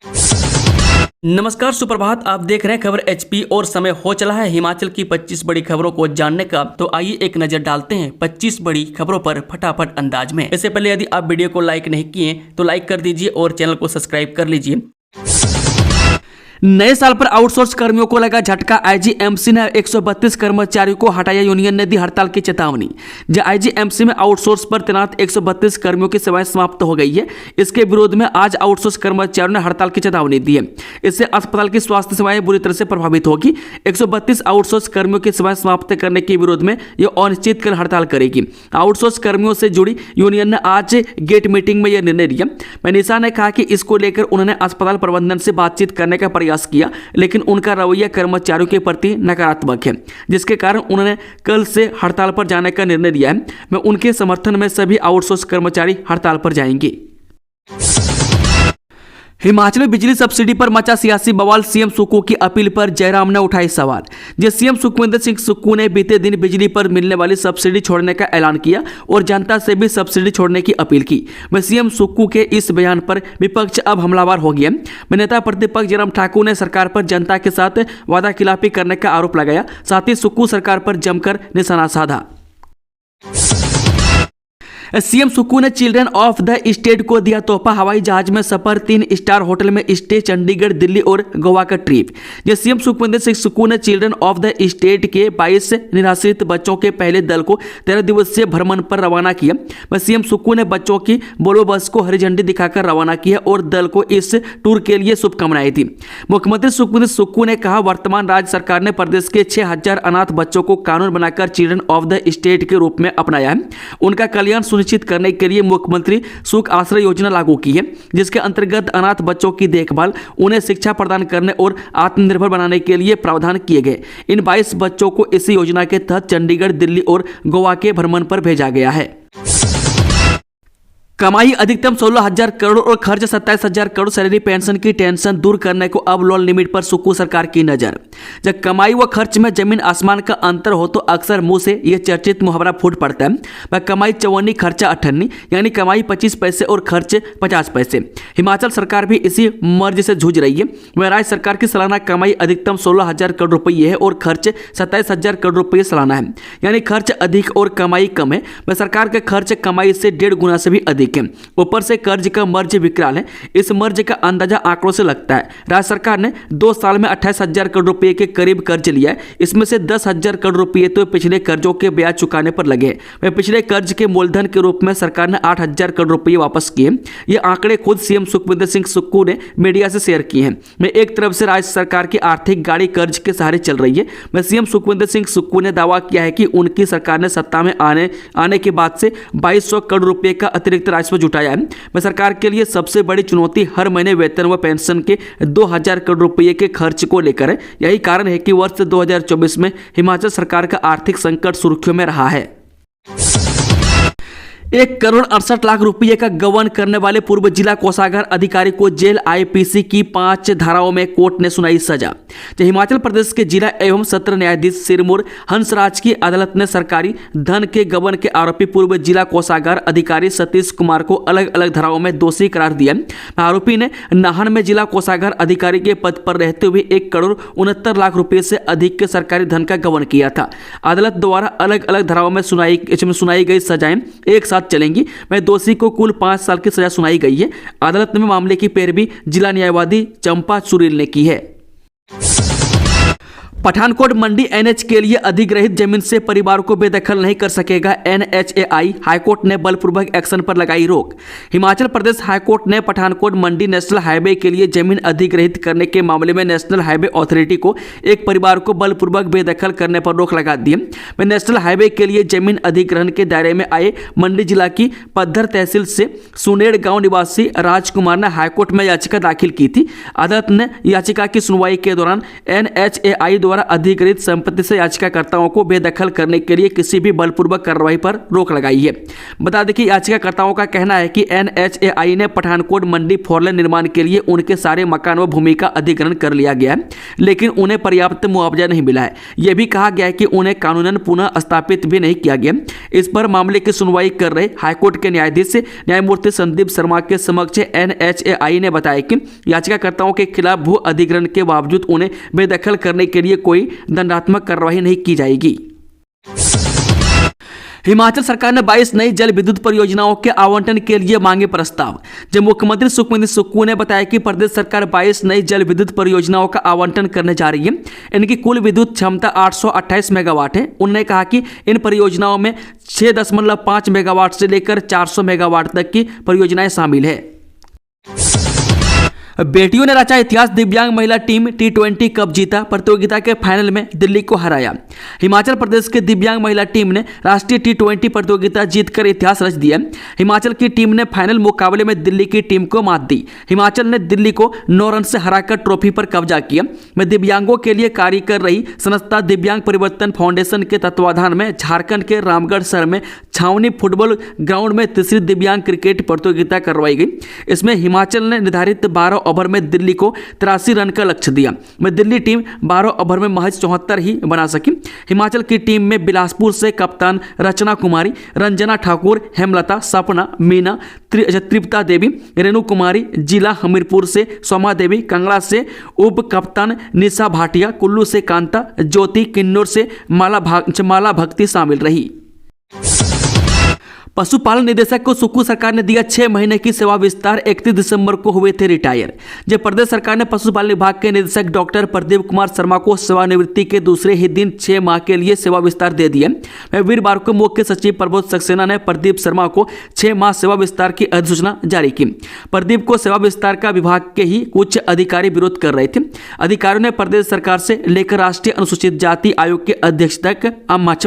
नमस्कार, सुप्रभात। आप देख रहे हैं खबर एचपी और समय हो चला है हिमाचल की 25 बड़ी खबरों को जानने का। तो आइए एक नजर डालते हैं 25 बड़ी खबरों पर फटाफट अंदाज में। इससे पहले यदि आप वीडियो को लाइक नहीं किए तो लाइक कर दीजिए और चैनल को सब्सक्राइब कर लीजिए। नए साल पर आउटसोर्स कर्मियों को लगा झटका। आईजीएमसी ने 132 कर्मचारियों को हटाया, यूनियन ने दी हड़ताल की चेतावनी। आईजीएमसी में आउटसोर्स पर तैनात 132 कर्मियों की सेवाएं समाप्त हो गई है। इसके विरोध में आज आउटसोर्स कर्मचारियों ने हड़ताल की चेतावनी दी है। इससे अस्पताल की स्वास्थ्य सेवाएं बुरी तरह से प्रभावित होगी। 132 आउटसोर्स कर्मियों की सेवाएं समाप्त करने के विरोध में यह अनिश्चितकाल हड़ताल करेगी। आउटसोर्स कर्मियों से जुड़ी यूनियन ने आज गेट मीटिंग में यह निर्णय लिया। मनीषा ने कहा कि इसको लेकर उन्होंने अस्पताल प्रबंधन से बातचीत करने का प्रयास किया, लेकिन उनका रवैया कर्मचारियों के प्रति नकारात्मक है, जिसके कारण उन्होंने कल से हड़ताल पर जाने का निर्णय लिया है। मैं उनके समर्थन में सभी आउटसोर्स कर्मचारी हड़ताल पर जाएंगे। हिमाचल में बिजली सब्सिडी पर मचा सियासी बवाल। सीएम सुक्खू की अपील पर जयराम ने उठाए सवाल। सीएम सुखविंदर सिंह सुक्खू ने बीते दिन बिजली पर मिलने वाली सब्सिडी छोड़ने का ऐलान किया और जनता से भी सब्सिडी छोड़ने की अपील की। वह सीएम सुक्खू के इस बयान पर विपक्ष अब हमलावर हो गया। नेता प्रतिपक्ष जयराम ठाकुर ने सरकार पर जनता के साथ वादाखिलाफी करने का आरोप लगाया। साथ ही सुक्खू सरकार पर जमकर निशाना साधा। सीएम सुक्खू ने चिल्ड्रन ऑफ द स्टेट को दिया तोहफा। हवाई जहाज में सफर, 3 स्टार होटल में स्टे, चंडीगढ़, दिल्ली और गोवा का ट्रिप। सीएम सुखविंदर सिंह सुक्खू ने चिल्ड्रन ऑफ द स्टेट के 22 निराश्रित बच्चों के पहले दल को 13 दिवसीय भ्रमण पर रवाना किया। सीएम सुक्खू ने बच्चों की बोलो बस को हरी झंडी दिखाकर रवाना किया और दल को इस टूर के लिए शुभकामनाएं दी। मुख्यमंत्री सुखविंदर सुक्खू ने कहा, वर्तमान राज्य सरकार ने प्रदेश के 6000 अनाथ बच्चों को कानून बनाकर चिल्ड्रन ऑफ द स्टेट के रूप में अपनाया है। उनका कल्याण सुनिश्चित करने के लिए मुख्यमंत्री सुख आश्रय योजना लागू की है, जिसके अंतर्गत अनाथ बच्चों की देखभाल, उन्हें शिक्षा प्रदान करने और आत्मनिर्भर बनाने के लिए प्रावधान किए गए। इन 22 बच्चों को इस योजना के तहत चंडीगढ़, दिल्ली और गोवा के भ्रमण पर भेजा गया है। कमाई अधिकतम 16,000 करोड़ और खर्च 27,000 करोड़। सैलरी पेंशन की टेंशन दूर करने को अब लोन लिमिट पर सुक्खू सरकार की नजर। जब कमाई व खर्च में जमीन आसमान का अंतर हो तो अक्सर मुंह से यह चर्चित मुहावरा फूट पड़ता है, वह कमाई 54 खर्चा 58, यानी कमाई 25 पैसे और खर्च 50 पैसे। हिमाचल सरकार भी इसी मर्ज से जूझ रही है। वह राज्य सरकार की सालाना कमाई अधिकतम 16,000 करोड़ रुपये है और खर्च 27,000 करोड़ रुपये सालाना है, यानी खर्च अधिक और कमाई कम है। वह सरकार का खर्च कमाई से 1.5 गुना से भी अधिक। ऊपर से कर्ज का मर्ज विकराल है। इस मर्ज का अंदाजा आंकड़ों से लगता है। राज्य सरकार ने 2 साल में 28,000 करोड़ रुपए के करीब कर्ज लिया है। इसमें से 10,000 करोड़ रुपए तो पिछले कर्जों के ब्याज चुकाने पर लगे हैं। वह पिछले कर्ज के मूलधन के रूप में सरकार ने 8,000 करोड़ रुपए वापस किए। ये आंकड़े खुद सीएम सुखविंदर सिंह सुक्खू ने मीडिया से शेयर किए हैं। मैं एक तरफ से राज्य सरकार की आर्थिक गाड़ी कर्ज के सहारे चल रही है। मैं सीएम सुखविंदर सिंह सुक्खू ने दावा किया है कि उनकी सरकार ने सत्ता में आने के बाद से 2200 करोड़ रुपए का अतिरिक्त राजस्व जुटाया है। मैं सरकार के लिए सबसे बड़ी चुनौती हर महीने वेतन व पेंशन के 2,000 करोड़ रुपए के खर्च को लेकर है। यही कारण है कि वर्ष 2024 में हिमाचल सरकार का आर्थिक संकट सुर्खियों में रहा है। 1,68,00,000 रुपये का गबन करने वाले पूर्व जिला कोषागार अधिकारी को जेल। आईपीसी की 5 धाराओं में कोर्ट ने सुनाई सजा। हिमाचल प्रदेश के जिला एवं सत्र न्यायाधीश सिरमौर हंसराज की अदालत ने सरकारी धन के गबन के आरोपी पूर्व जिला कोषागार अधिकारी सतीश कुमार को अलग अलग धाराओं में दोषी करार दिया। आरोपी ने नाहन में जिला कोषागार अधिकारी के पद पर रहते हुए 1,69,00,000 रुपये से अधिक के सरकारी धन का गबन किया था। अदालत द्वारा अलग अलग धाराओं में सुनाई गई सजाएं एक साथ चलेंगी। वह दोषी को कुल 5 साल की सजा सुनाई गई है। अदालत में मामले की पैरवी जिला न्यायवादी चंपा चुरील ने की है। पठानकोट मंडी एनएच के लिए अधिग्रहित जमीन से परिवार को बेदखल नहीं कर सकेगा एनएचएआई। हाईकोर्ट ने बलपूर्वक एक्शन पर लगाई रोक। हिमाचल प्रदेश हाईकोर्ट ने पठानकोट मंडी नेशनल हाईवे के लिए जमीन अधिग्रहित करने के मामले में नेशनल हाईवे अथॉरिटी को एक परिवार को बलपूर्वक बेदखल करने पर रोक लगा दी। नेशनल हाईवे के लिए जमीन अधिग्रहण के दायरे में आए मंडी जिला की पद्धर तहसील से सुनेड़ गांव निवासी राजकुमार ने हाईकोर्ट में याचिका दाखिल की थी। अदालत ने याचिका की सुनवाई के दौरान एनएचएआई द्वारा अधिग्रहित संपत्ति से याचिकाकर्ताओं को बेदखल करने के लिए किसी भी बलपूर्वक कार्रवाई पर रोक लगाई है। बता दें कि याचिकाकर्ताओं का कहना है कि NHAI ने पठानकोट मंडी फोरलेन निर्माण के लिए उनके सारे मकान व भूमि का अधिग्रहण कर लिया गया है, लेकिन उन्हें पर्याप्त मुआवजा नहीं मिला है। यह भी कहा गया है कि उन्हें कानूनन पुनः स्थापित भी नहीं किया गया। इस पर मामले की सुनवाई कर रहे हाईकोर्ट के न्यायाधीश न्यायमूर्ति संदीप शर्मा के समक्ष NHAI ने बताया कि याचिकाकर्ताओं के खिलाफ भू अधिग्रहण के बावजूद उन्हें बेदखल करने के लिए कोई दंडात्मक कार्रवाई नहीं की जाएगी। हिमाचल सरकार ने 22 नई जल विद्युत परियोजनाओं के आवंटन के लिए मांगे प्रस्ताव। जब मुख्यमंत्री सुखविंदर सुक्खू ने बताया कि प्रदेश सरकार 22 नई जल विद्युत परियोजनाओं का आवंटन करने जा रही है। इनकी कुल विद्युत क्षमता 828 मेगावाट है। उन्होंने कहा कि इन परियोजनाओं में 6.5 मेगावाट से लेकर 400 मेगावाट तक की परियोजनाएं शामिल है। बेटियों ने रचा इतिहास, दिव्यांग महिला टीम T20 कप जीता, प्रतियोगिता के फाइनल में दिल्ली को हराया। हिमाचल प्रदेश के दिव्यांग महिला टीम ने राष्ट्रीय T20 प्रतियोगिता जीतकर इतिहास रच दिया। हिमाचल की टीम ने फाइनल मुकाबले में दिल्ली की टीम को मात दी। हिमाचल ने दिल्ली को 9 रन से हराकर ट्रॉफी पर कब्जा किया। मैं दिव्यांगों के लिए कार्य कर रही संस्था दिव्यांग परिवर्तन फाउंडेशन के तत्वाधान में झारखंड के रामगढ़ शहर में छावनी फुटबॉल ग्राउंड में तीसरी दिव्यांग क्रिकेट प्रतियोगिता करवाई गई। इसमें हिमाचल ने निर्धारित 12 ओवर में दिल्ली को 83 रन का लक्ष्य दिया। मैं दिल्ली टीम 12 ओवर में महज 74 ही बना सकी। हिमाचल की टीम में बिलासपुर से कप्तान रचना कुमारी, रंजना ठाकुर, हेमलता, सपना, मीना, तृप्ता देवी, रेणु कुमारी, जिला हमीरपुर से सोमा देवी, कांगड़ा से उप कप्तान निशा भाटिया, कुल्लू से कांता, ज्योति, किन्नौर से माला भक्ति शामिल रही। पशुपालन निदेशक को सुक्खू सरकार ने दिया 6 महीने की सेवा विस्तार, 31 दिसंबर को हुए थे रिटायर। जब प्रदेश सरकार ने पशुपालन विभाग के निदेशक डॉक्टर प्रदीप कुमार शर्मा को सेवानिवृत्ति के दूसरे ही दिन 6 माह के लिए सेवा विस्तार दे दिया। वीरवार को मुख्य सचिव प्रबोध सक्सेना ने प्रदीप शर्मा को 6 माह सेवा विस्तार की अधिसूचना जारी की। प्रदीप को सेवा विस्तार का विभाग के ही कुछ अधिकारी विरोध कर रहे थे। अधिकारियों ने प्रदेश सरकार से लेकर राष्ट्रीय अनुसूचित जाति आयोग के अध्यक्ष तक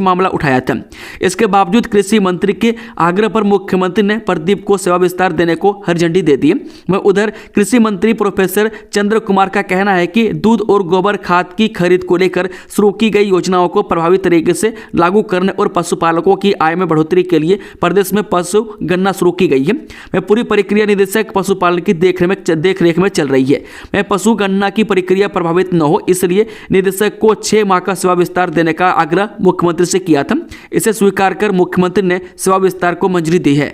मामला उठाया था। इसके बावजूद कृषि मंत्री के आग्रह पर मुख्यमंत्री ने प्रदीप को सेवा विस्तार देने को हरी झंडी दे दी। वह उधर कृषि मंत्री प्रोफेसर चंद्र कुमार का कहना है कि दूध और गोबर खाद की खरीद को लेकर शुरू की गई योजनाओं को प्रभावी तरीके से लागू करने और पशुपालकों की आय में बढ़ोतरी के लिए प्रदेश में पशु गणना शुरू की गई है। वह पूरी प्रक्रिया निदेशक पशुपालन की देखरेख में चल रही है। वह पशु गणना की प्रक्रिया प्रभावित न हो, इसलिए निदेशक को 6 माह का सेवा विस्तार देने का आग्रह मुख्यमंत्री से किया था। इसे स्वीकार कर मुख्यमंत्री ने सेवा विस्तार को मंजूरी दी है।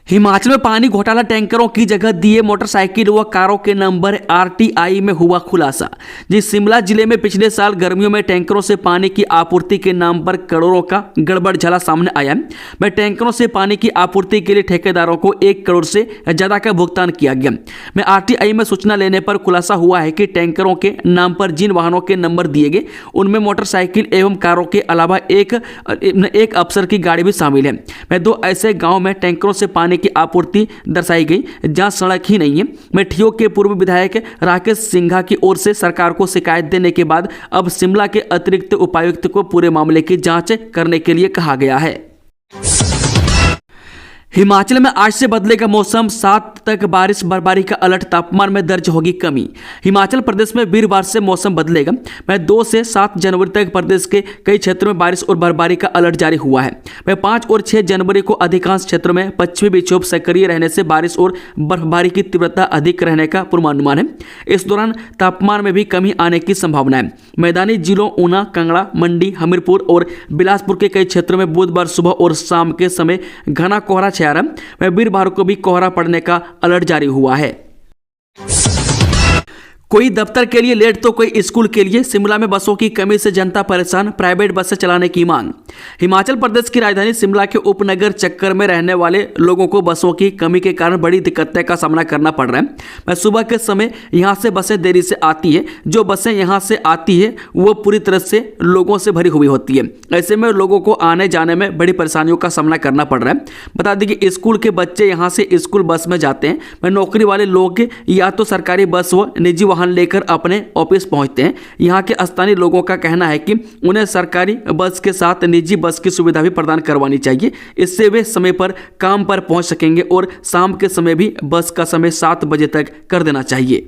हिमाचल में पानी घोटाला, टैंकरों की जगह दिए मोटरसाइकिल व कारों के नंबर, RTI में हुआ खुलासा। जी, शिमला जिले में पिछले साल गर्मियों में टैंकरों से पानी की आपूर्ति के नाम पर करोड़ों का गड़बड़झाला सामने आया। में टैंकरों से पानी की आपूर्ति के लिए ठेकेदारों को 1 करोड़ से ज्यादा का भुगतान किया गया। में RTI में सूचना लेने पर खुलासा हुआ है कि टैंकरों के नाम पर जिन वाहनों के नंबर दिए गए उनमें मोटरसाइकिल एवं कारों के अलावा एक अफसर की गाड़ी भी शामिल है। में 2 ऐसे गाँव में टैंकरों से पानी की आपूर्ति दर्शाई गई जहां सड़क ही नहीं है। मेठियो के पूर्व विधायक राकेश सिंघा की ओर से सरकार को शिकायत देने के बाद अब शिमला के अतिरिक्त उपायुक्त को पूरे मामले की जांच करने के लिए कहा गया है। हिमाचल में आज से बदलेगा मौसम, 7 तक बारिश बर्फबारी का अलर्ट, तापमान में दर्ज होगी कमी। हिमाचल प्रदेश में वीरवार से मौसम बदलेगा। 2 से 7 जनवरी तक प्रदेश के कई क्षेत्रों में बारिश और बर्फबारी का अलर्ट जारी हुआ है। 5 और 6 जनवरी को अधिकांश क्षेत्रों में पश्चिमी विक्षोभ सक्रिय रहने से बारिश और बर्फबारी की तीव्रता अधिक रहने का पूर्वानुमान है। इस दौरान तापमान में भी कमी आने की संभावना है। मैदानी जिलों ऊना, कांगड़ा, मंडी, हमीरपुर और बिलासपुर के कई क्षेत्रों में बुधवार सुबह और शाम के समय घना कोहरा छाया रहा। वीरवार को भी कोहरा पड़ने का अलर्ट जारी हुआ है। कोई दफ्तर के लिए लेट तो कोई स्कूल के लिए, शिमला में बसों की कमी से जनता परेशान, प्राइवेट बसें चलाने की मांग। हिमाचल प्रदेश की राजधानी शिमला के उपनगर चक्कर में रहने वाले लोगों को बसों की कमी के कारण बड़ी दिक्कतें का सामना करना पड़ रहा है। सुबह के समय यहां से बसें देरी से आती है। जो बसें यहां से आती है वो पूरी तरह से लोगों से भरी हुई होती है। ऐसे में लोगों को आने जाने में बड़ी परेशानियों का सामना करना पड़ रहा है। बता दें कि स्कूल के बच्चे यहाँ से स्कूल बस में जाते हैं। नौकरी वाले लोग या तो सरकारी बस व निजी वाहन लेकर अपने ऑफिस पहुंचते हैं। यहाँ के स्थानीय लोगों का कहना है कि उन्हें सरकारी बस के साथ निजी बस की सुविधा भी प्रदान करवानी चाहिए। इससे वे समय पर काम पर पहुंच सकेंगे और शाम के समय भी बस का समय 7 बजे तक कर देना चाहिए।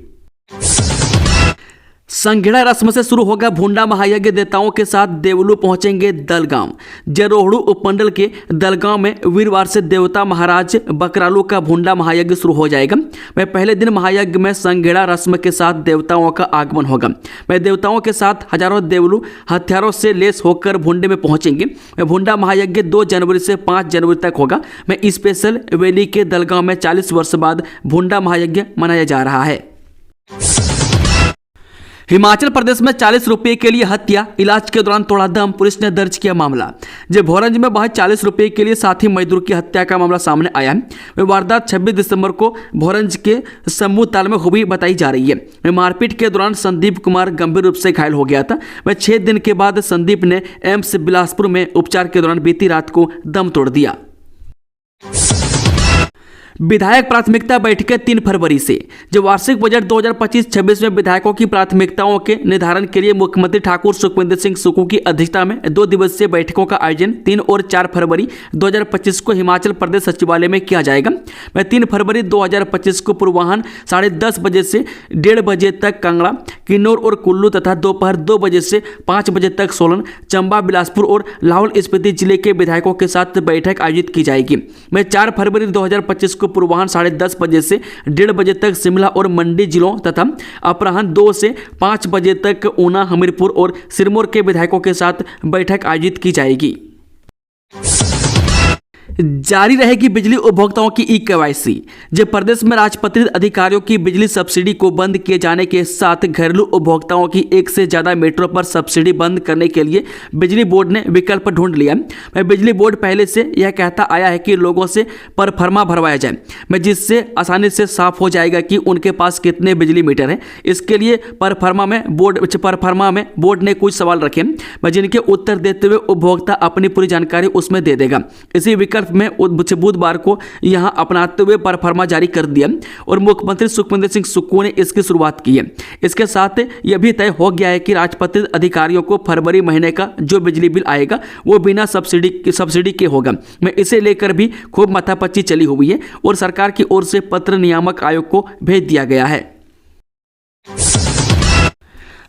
संघेड़ा रस्म से शुरू होगा भुंडा महायज्ञ। देवताओं के साथ देवलू पहुंचेंगे दलगांव। जरोहड़ू उपमंडल के दलगांव में वीरवार से देवता महाराज बकरालू का भुंडा महायज्ञ शुरू हो जाएगा। वह पहले दिन महायज्ञ में संघेड़ा रस्म के साथ देवताओं का आगमन होगा। वह देवताओं के साथ हजारों देवलू हथियारों से लेस होकर भुंडे में पहुंचेंगे। वह भुंडा महायज्ञ 2 जनवरी से 5 जनवरी तक होगा। वह स्पेशल वैली के दलगांव में 40 वर्ष बाद भुंडा महायज्ञ मनाया जा रहा है। हिमाचल प्रदेश में 40 रुपये के लिए हत्या, इलाज के दौरान तोड़ा दम, पुलिस ने दर्ज किया मामला। जब भोरंज में वह 40 रुपये के लिए साथी मजदूर की हत्या का मामला सामने आया है। वह वारदात 26 दिसंबर को भोरंज के समूह ताल में हुई बताई जा रही है। मारपीट के दौरान संदीप कुमार गंभीर रूप से घायल हो गया था। वह 6 दिन के बाद संदीप ने एम्स बिलासपुर में उपचार के दौरान बीती रात को दम तोड़ दिया। विधायक प्राथमिकता बैठकें 3 फरवरी से। जो वार्षिक बजट 2025-26 में विधायकों की प्राथमिकताओं के निर्धारण के लिए मुख्यमंत्री ठाकुर सुखविंदर सिंह सुक्खू की अध्यक्षता में 2 दिवसीय बैठकों का आयोजन 3 और 4 फरवरी 2025 को हिमाचल प्रदेश सचिवालय में किया जाएगा। वह 3 फरवरी 2025 को पूर्वाह्न 10:30 बजे से 1:30 बजे तक कांगड़ा, किन्नौर और कुल्लू तथा दोपहर 2 बजे से 5 बजे तक सोलन, चंबा, बिलासपुर और लाहौल स्पीति जिले के विधायकों के साथ बैठक आयोजित की जाएगी। वह 4 फरवरी 2025 को पूर्वाह्न 10:30 बजे से 1:30 बजे तक शिमला और मंडी जिलों तथा अपराह्न 2 से 5 बजे तक ऊना, हमीरपुर और सिरमौर के विधायकों के साथ बैठक आयोजित की जाएगी। जारी रहेगी बिजली उपभोक्ताओं की ई-केवाईसी। जब प्रदेश में राजपत्रित अधिकारियों की बिजली सब्सिडी को बंद किए जाने के साथ घरेलू उपभोक्ताओं की 1 से ज़्यादा मीटरों पर सब्सिडी बंद करने के लिए बिजली बोर्ड ने विकल्प ढूंढ लिया। मैं बिजली बोर्ड पहले से यह कहता आया है कि लोगों से परफर्मा भरवाया जाए, मैं जिससे आसानी से साफ हो जाएगा कि उनके पास कितने बिजली मीटर हैं। इसके लिए परफर्मा में बोर्ड ने कुछ सवाल रखे, मैं जिनके उत्तर देते हुए उपभोक्ता अपनी पूरी जानकारी उसमें दे देगा। इसी विकल्प में बुधवार को यहां अपनाते हुए परफर्मा जारी कर दिया और मुख्यमंत्री सुखविंदर सिंह सुक्खू ने इसकी शुरुआत की है। इसके साथ यह भी तय हो गया है कि राजपत्रित अधिकारियों को फरवरी महीने का जो बिजली बिल आएगा वो बिना सब्सिडी के होगा। मैं इसे लेकर भी खूब माथापच्ची चली हुई है और सरकार की ओर से पत्र नियामक आयोग को भेज दिया गया है।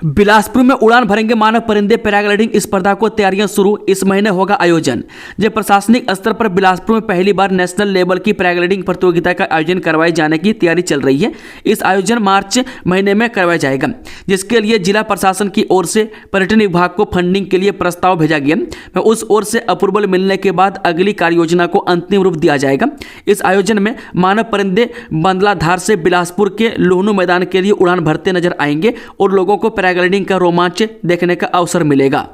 बिलासपुर में उड़ान भरेंगे मानव परिंदे पैराग्लाइडिंग स्पर्धा को तैयारियां शुरू। इस महीने होगा आयोजन। जब प्रशासनिक स्तर पर बिलासपुर में पहली बार नेशनल लेवल की पैराग्लाइडिंग प्रतियोगिता का आयोजन करवाए जाने की तैयारी चल रही है। इस आयोजन मार्च महीने में करवाया जाएगा, जिसके लिए जिला प्रशासन की ओर से पर्यटन विभाग को फंडिंग के लिए प्रस्ताव भेजा गया। उस ओर से अप्रूवल मिलने के बाद अगली कार्ययोजना को अंतिम रूप दिया जाएगा। इस आयोजन में मानव परिंदे बंदलाधार से बिलासपुर के लोहनू मैदान के लिए उड़ान भरते नजर आएंगे और लोगों को पैराग्लाइडिंग का रोमांच देखने का अवसर मिलेगा।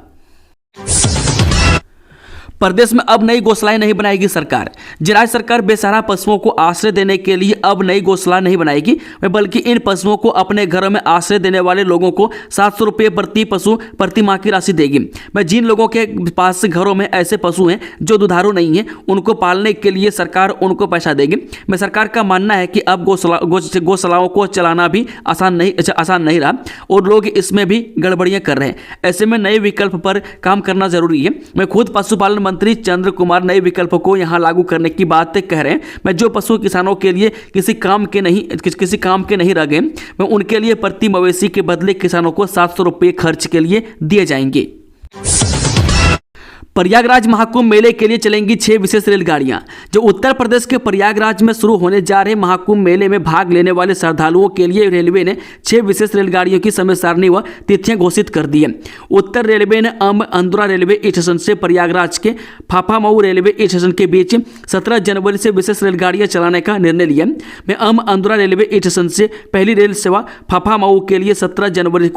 प्रदेश में अब नई गौशालाएं नहीं बनाएगी सरकार। राज्य सरकार बेसहारा पशुओं को आश्रय देने के लिए अब नई गौशाला नहीं बनाएगी, बल्कि इन पशुओं को अपने घरों में आश्रय देने वाले लोगों को 700 रुपये प्रति पशु प्रति माह की राशि देगी। जिन लोगों के पास घरों में ऐसे पशु हैं जो दुधारू नहीं हैं, उनको पालने के लिए सरकार उनको पैसा देगी। सरकार का मानना है कि अब गौशालाओं को चलाना भी आसान नहीं रहा और लोग इसमें भी गड़बड़ियां कर रहे हैं। ऐसे में नए विकल्प पर काम करना जरूरी है। मैं खुद पशुपालन मंत्री चंद्र कुमार नए विकल्पों को यहां लागू करने की बात कह रहे हैं। मैं जो पशु किसानों के लिए किसी काम के नहीं रह गए, मैं उनके लिए प्रति मवेशी के बदले किसानों को 700 रुपये खर्च के लिए दिए जाएंगे। प्रयागराज महाकुंभ मेले के लिए चलेंगी 6 विशेष रेलगाड़ियां। जो उत्तर प्रदेश के प्रयागराज में शुरू होने जा रहे महाकुंभ मेले में भाग लेने वाले श्रद्धालुओं के लिए रेलवे ने 6 विशेष रेलगाड़ियों की समय सारणी व तिथियां घोषित कर दी है। उत्तर रेलवे ने अंदौरा रेलवे स्टेशन से प्रयागराज के फाफामऊ रेलवे स्टेशन के बीच 17 जनवरी से विशेष रेलगाड़ियां चलाने का निर्णय लिया। अंदौरा रेलवे स्टेशन से पहली रेल सेवा फाफामऊ के लिए 17 जनवरी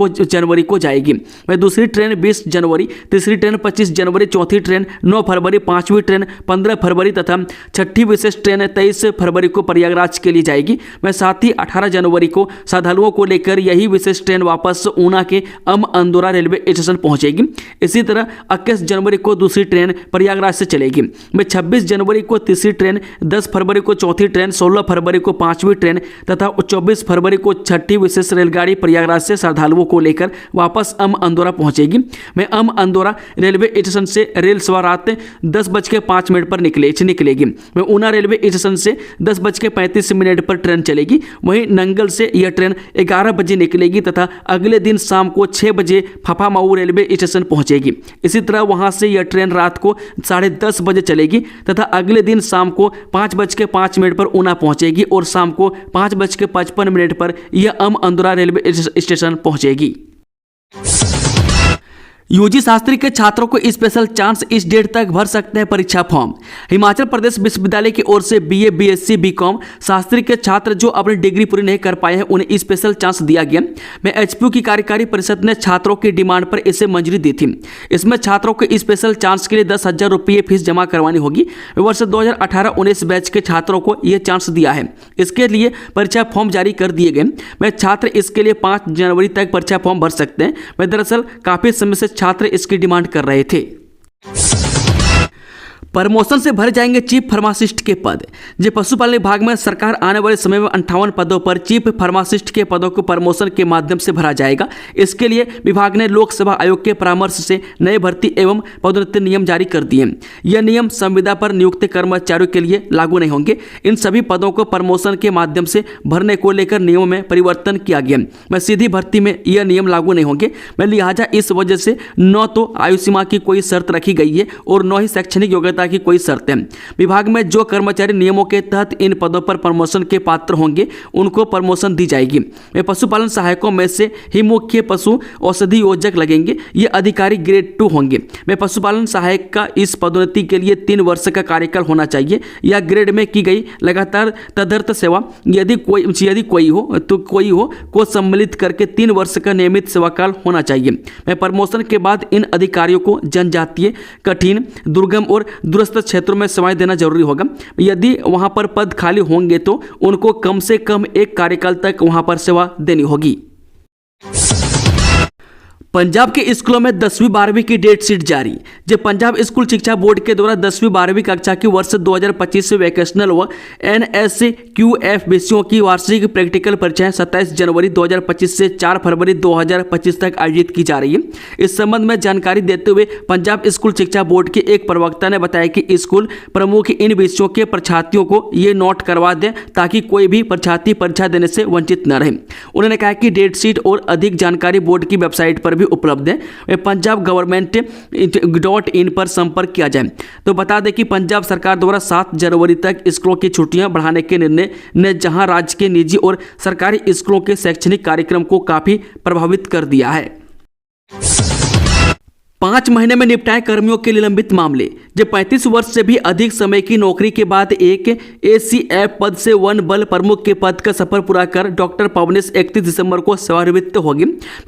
को जाएगी। दूसरी ट्रेन 20 जनवरी, तीसरी ट्रेन 25 जनवरी, चौथी ट्रेन 9 फरवरी, 5वीं ट्रेन 15 फरवरी तथा 6ठी विशेष ट्रेन 23 फरवरी को प्रयागराज के लिए जाएगी। साथ ही 18 जनवरी को श्रद्धालुओं को लेकर यही विशेष ट्रेन वापस ऊना के अंदौरा रेलवे स्टेशन पहुंचेगी। इसी तरह 21 जनवरी को दूसरी ट्रेन प्रयागराज से चलेगी। 26 जनवरी को तीसरी ट्रेन, 10 फरवरी को चौथी ट्रेन, 16 फरवरी को 5वीं ट्रेन तथा 24 फरवरी को 6ठी विशेष रेलगाड़ी प्रयागराज से श्रद्धालुओं को लेकर वापस अंदौरा पहुंचेगी। अंदौरा रेलवे स्टेशन से रेल सेवा रात 10:05 पर निकलेगी। वहीं ऊना रेलवे स्टेशन से 10:35 पर ट्रेन चलेगी। वहीं नंगल से यह ट्रेन 11 बजे निकलेगी तथा अगले दिन शाम को 6 बजे फफामाऊ रेलवे स्टेशन पहुंचेगी। इसी तरह वहां से यह ट्रेन रात को 10:30 बजे चलेगी तथा अगले दिन शाम को 5:05 पर ऊना पहुंचेगी और शाम को 5:55 पर यह अंदौरा रेलवे स्टेशन पहुंचेगी। यूजी शास्त्री के छात्रों को स्पेशल चांस, इस डेट तक भर सकते हैं परीक्षा फॉर्म। हिमाचल प्रदेश विश्वविद्यालय की ओर से बीए, बीएससी, बीकॉम शास्त्री के छात्र जो अपनी डिग्री पूरी नहीं कर पाए हैं उन्हें स्पेशल चांस दिया गया। में एचपीयू की कार्यकारी परिषद ने छात्रों की डिमांड पर इसे मंजूरी दी थी। इसमें छात्रों को स्पेशल चांस के लिए 10,000 रुपये फीस जमा करवानी होगी। वर्ष 2018-19 बैच के छात्रों को यह चांस दिया है। इसके लिए परीक्षा फॉर्म जारी कर दिए गए। वह छात्र इसके लिए 5 जनवरी तक परीक्षा फॉर्म भर सकते हैं। वह दरअसल काफी समय से छात्र इसकी डिमांड कर रहे थे। प्रमोशन से भर जाएंगे चीफ फार्मासिस्ट के पद। जो पशुपालन विभाग में सरकार आने वाले समय में 58 पदों पर चीफ फार्मासिस्ट के पदों को प्रमोशन के माध्यम से भरा जाएगा। इसके लिए विभाग ने लोक सेवा आयोग के परामर्श से नए भर्ती एवं पदोन्नति नियम जारी कर दिए। यह नियम संविदा पर नियुक्त कर्मचारियों के लिए लागू नहीं होंगे। इन सभी पदों को प्रमोशन के माध्यम से भरने को लेकर नियमों में परिवर्तन किया गया। मैं सीधी भर्ती में यह नियम लागू नहीं होंगे। मैं लिहाजा इस वजह से न तो आयु सीमा की कोई शर्त रखी गई है और न ही शैक्षणिक योग्यता की कोई शर्त है। विभाग में जो कर्मचारी नियमों के तहत इन पदों पर प्रमोशन के पात्र होंगे उनको प्रमोशन दी जाएगी। वे पशुपालन सहायकों में से ही मुख्य पशु औषधि योजक लगेंगे। ये अधिकारी ग्रेड 2 होंगे। वे पशुपालन सहायक का इस पदोन्नति के लिए 3 वर्ष का कार्यकाल होना चाहिए या ग्रेड में की गई लगातार तदर्थ सेवा यदि कोई हो को सम्मिलित करके 3 वर्ष का नियमित सेवाकाल होना चाहिए। वे प्रमोशन के बाद इन अधिकारियों को जनजातीय, कठिन, दुर्गम और दूरस्थ क्षेत्रों में सेवाएं देना जरूरी होगा। यदि वहां पर पद खाली होंगे तो उनको कम से कम 1 कार्यकाल तक वहां पर सेवा देनी होगी। पंजाब के स्कूलों में 10वीं 12वीं की डेट शीट जारी। जब पंजाब स्कूल शिक्षा बोर्ड के द्वारा 10वीं 12वीं कक्षा की वर्ष 2025 से वैकेशनल व NSQF विषयों की वार्षिक प्रैक्टिकल परीक्षाएं 27 जनवरी 2025 से 4 फरवरी 2025 तक आयोजित की जा रही है। इस संबंध में जानकारी देते हुए पंजाब स्कूल शिक्षा बोर्ड के एक प्रवक्ता ने बताया कि स्कूल प्रमुख इन विषयों के परीक्षार्थियों को ये नोट करवा दें ताकि कोई भी परीक्षार्थी परीक्षा देने से वंचित न रहे। उन्होंने कहा कि डेट शीट और अधिक जानकारी बोर्ड की वेबसाइट पर भी उपलब्ध है। पंजाब गवर्नमेंट.in पर संपर्क किया जाए। तो बता दें कि पंजाब सरकार द्वारा 7 जनवरी तक स्कूलों की छुट्टियां बढ़ाने के निर्णय ने जहां राज्य के निजी और सरकारी स्कूलों के शैक्षणिक कार्यक्रम को काफी प्रभावित कर दिया है। 5 महीने में निपटाए कर्मियों के निलंबित मामले। जब 35 वर्ष से भी अधिक समय की नौकरी के बाद एक ACF पद से वन बल प्रमुख के पद का सफर पूरा कर डॉक्टर पवनेश 31 दिसंबर को सेवानिवृत्त होगी।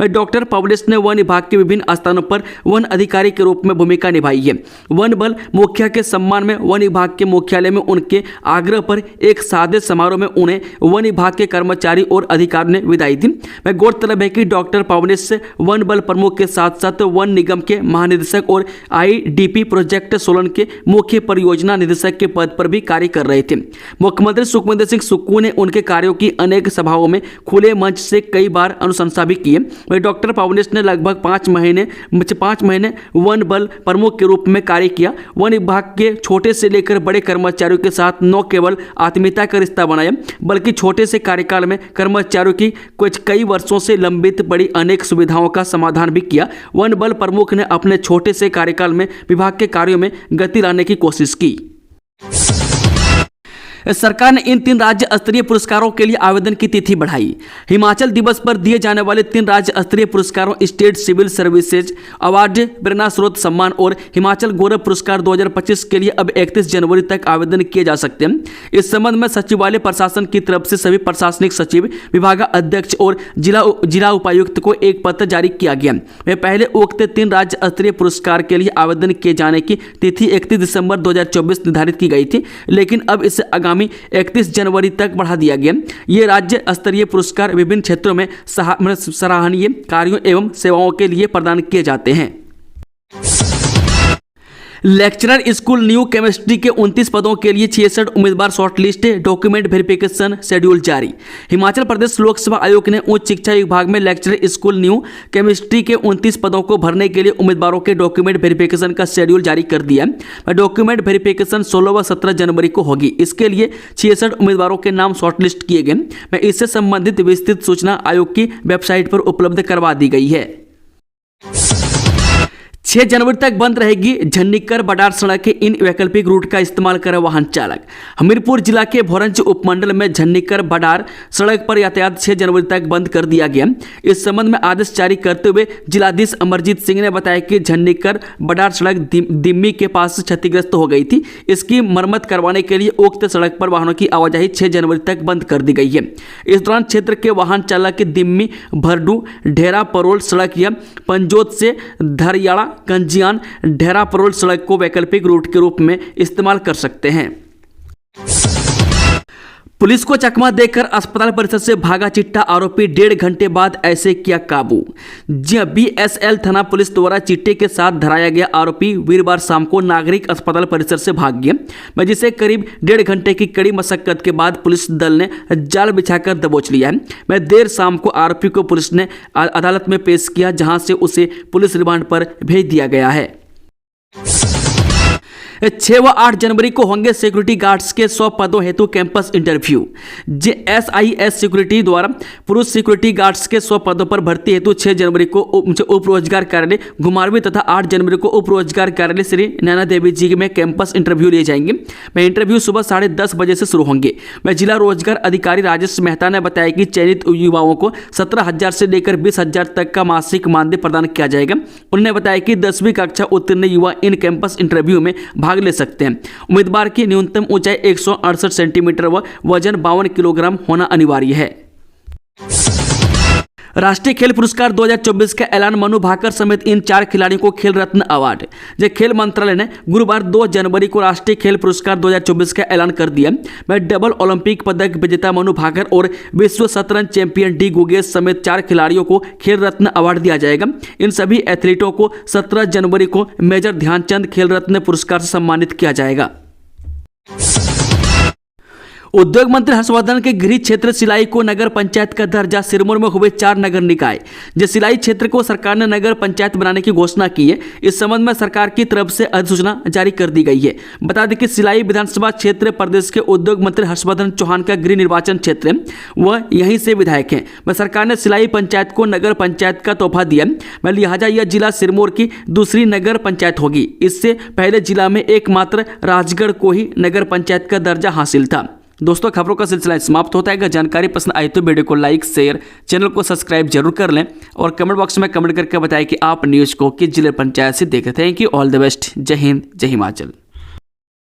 डॉक्टर पवनेश ने वन विभाग के विभिन्न स्थानों पर वन अधिकारी के रूप में भूमिका निभाई है। वन बल मुखिया के सम्मान में वन विभाग के मुख्यालय में उनके आग्रह पर एक सादे समारोह में उन्हें वन विभाग के कर्मचारी और अधिकारियों ने विदाई दी। गौरतलब है कि डॉक्टर पवनेश वन बल प्रमुख के साथ साथ वन निगम के महानिदेशक और IDP प्रोजेक्ट सोलन के मुख्य परियोजना निदेशक के पद पर भी कार्य कर रहे थे। मुख्यमंत्री सुखविंदर सिंह सुक्खू ने उनके कार्यों की अनेक सभाओं में खुले मंच से कई बार अनुशंसा भी की है। वही डॉक्टर पवनेश ने लगभग 5 महीने वन बल प्रमुख के रूप में कार्य किया। वन विभाग के छोटे से लेकर बड़े कर्मचारियों के साथ न केवल आत्मीयता का रिश्ता बनाया बल्कि छोटे से कार्यकाल में कर्मचारियों की कई वर्षों से लंबित पड़ी अनेक सुविधाओं का समाधान भी किया। वन बल प्रमुख ने अपने छोटे से कार्यकाल में विभाग के कार्यों में गति लाने की कोशिश की। सरकार ने इन 3 राज्य स्तरीय पुरस्कारों के लिए आवेदन की तिथि बढ़ाई। हिमाचल दिवस पर दिए जाने वाले 3 राज्य स्तरीय पुरस्कारों स्टेट सिविल सर्विसेज अवार्ड, प्रेरणा स्रोत सम्मान और हिमाचल गौरव पुरस्कार 2025 के लिए अब 31 जनवरी तक आवेदन किए जा सकते हैं। इस संबंध में सचिवालय प्रशासन की तरफ से सभी प्रशासनिक सचिव, विभागाध्यक्ष और जिला उपायुक्त को एक पत्र जारी किया गया। वे पहले उक्त 3 राज्य स्तरीय पुरस्कार के लिए आवेदन किए जाने की तिथि 31 दिसंबर 2024 निर्धारित की गई थी, लेकिन अब इसे 31 जनवरी तक बढ़ा दिया गया। ये राज्य स्तरीय पुरस्कार विभिन्न क्षेत्रों में सराहनीय कार्यों एवं सेवाओं के लिए प्रदान किए जाते हैं। लेक्चरर स्कूल न्यू केमिस्ट्री के 29 पदों के लिए 66 उम्मीदवार शॉर्टलिस्ट, डॉक्यूमेंट वेरिफिकेशन शेड्यूल जारी। हिमाचल प्रदेश लोकसेवा आयोग ने उच्च शिक्षा विभाग में लेक्चरर स्कूल न्यू केमिस्ट्री के 29 पदों को भरने के लिए उम्मीदवारों के डॉक्यूमेंट वेरिफिकेशन का शेड्यूल जारी कर दिया है। डॉक्यूमेंट वेरिफिकेशन 16 व 17 जनवरी को होगी। इसके लिए 66 उम्मीदवारों के नाम शॉर्टलिस्ट किए गए। इससे संबंधित विस्तृत सूचना आयोग की वेबसाइट पर उपलब्ध करवा दी गई है। 6 जनवरी तक बंद रहेगी झन्नीकर बडार सड़क के इन वैकल्पिक रूट का इस्तेमाल करे वाहन चालक। हमीरपुर जिला के भोरंज उपमंडल में झन्नीकर बडार सड़क पर यातायात 6 जनवरी तक बंद कर दिया गया। इस संबंध में आदेश जारी करते हुए जिलाधीश अमरजीत सिंह ने बताया कि झन्नीकर बडार सड़क दिम्मी के पास क्षतिग्रस्त हो गई थी। इसकी मरम्मत करवाने के लिए उक्त सड़क पर वाहनों की आवाजाही 6 जनवरी तक बंद कर दी गई है। इस दौरान क्षेत्र के वाहन चालक दिम्मी भरडू ढेरा परोल सड़क या पंजोत से धरियाड़ा कंजियान ढेरा परोल सड़क को वैकल्पिक रूट के रूप में इस्तेमाल कर सकते हैं। पुलिस को चकमा देकर अस्पताल परिसर से भागा चिट्टा आरोपी 1.5 घंटे बाद ऐसे किया काबू। जी बीएसएल थाना पुलिस द्वारा चिट्टे के साथ धराया गया आरोपी वीरवार शाम को नागरिक अस्पताल परिसर से भाग गया, जिसे करीब 1.5 घंटे की कड़ी मशक्कत के बाद पुलिस दल ने जाल बिछाकर दबोच लिया है। देर शाम को आरोपी को पुलिस ने अदालत में पेश किया, जहां से उसे पुलिस रिमांड पर भेज दिया गया है। 6 व 8 जनवरी को होंगे सिक्योरिटी गार्ड्स के 100 पदों हेतु कैंपस इंटरव्यू। JSIS सिक्योरिटी द्वारा पुरुष सिक्योरिटी गार्ड्स के 100 पदों पर भर्ती हेतु 6 जनवरी को उप रोजगार कार्यालय घुमारवी तथा 8 जनवरी को उप रोजगार कार्यालय श्री नैना देवी जी में कैंपस इंटरव्यू लिए जाएंगे। इंटरव्यू सुबह 10:30 बजे से शुरू होंगे। जिला रोजगार अधिकारी राजेश मेहता ने बताया कि चयनित युवाओं को 17,000 से लेकर 20,000 तक का मासिक मानदेय प्रदान किया जाएगा। उन्होंने बताया कि 10वीं कक्षा उत्तीर्ण युवा इन कैंपस इंटरव्यू में भाग ले सकते हैं। उम्मीदवार की न्यूनतम ऊंचाई 168 सेंटीमीटर व वजन 52 किलोग्राम होना अनिवार्य है। राष्ट्रीय खेल पुरस्कार 2024 का ऐलान। मनु भाकर समेत इन 4 खिलाड़ियों को खेल रत्न अवार्ड। खेल मंत्रालय ने गुरुवार 2 जनवरी को राष्ट्रीय खेल पुरस्कार 2024 का ऐलान कर दिया। डबल ओलंपिक पदक विजेता मनु भाकर और विश्व शतरंज चैंपियन डी गुगेश समेत 4 खिलाड़ियों को खेल रत्न अवार्ड दिया जाएगा। इन सभी एथलीटों को 17 जनवरी को मेजर ध्यानचंद खेल रत्न पुरस्कार से सम्मानित किया जाएगा। उद्योग मंत्री हर्षवर्धन के गृह क्षेत्र सिलाई को नगर पंचायत का दर्जा। सिरमौर में हुए 4 नगर निकाय। सिलाई क्षेत्र को सरकार ने नगर पंचायत बनाने की घोषणा की है। इस संबंध में सरकार की तरफ से अधिसूचना जारी कर दी गई है। बता दें कि सिलाई विधानसभा क्षेत्र प्रदेश के उद्योग मंत्री हर्षवर्धन चौहान का गृह निर्वाचन क्षेत्र है, वह यहीं से विधायक हैं। सरकार ने सिलाई पंचायत को नगर पंचायत का तोहफा दिया, लिहाजा यह जिला सिरमौर की दूसरी नगर पंचायत होगी। इससे पहले जिला में एकमात्र राजगढ़ को ही नगर पंचायत का दर्जा हासिल था। दोस्तों, खबरों का सिलसिला समाप्त होता है। अगर जानकारी पसंद आई तो वीडियो को लाइक, शेयर, चैनल को सब्सक्राइब जरूर कर लें और कमेंट बॉक्स में कमेंट करके बताएं कि आप न्यूज़ को किस जिले पंचायत से देख रहे हैं। Thank you, all the best. जय हिंद, जय हिमाचल।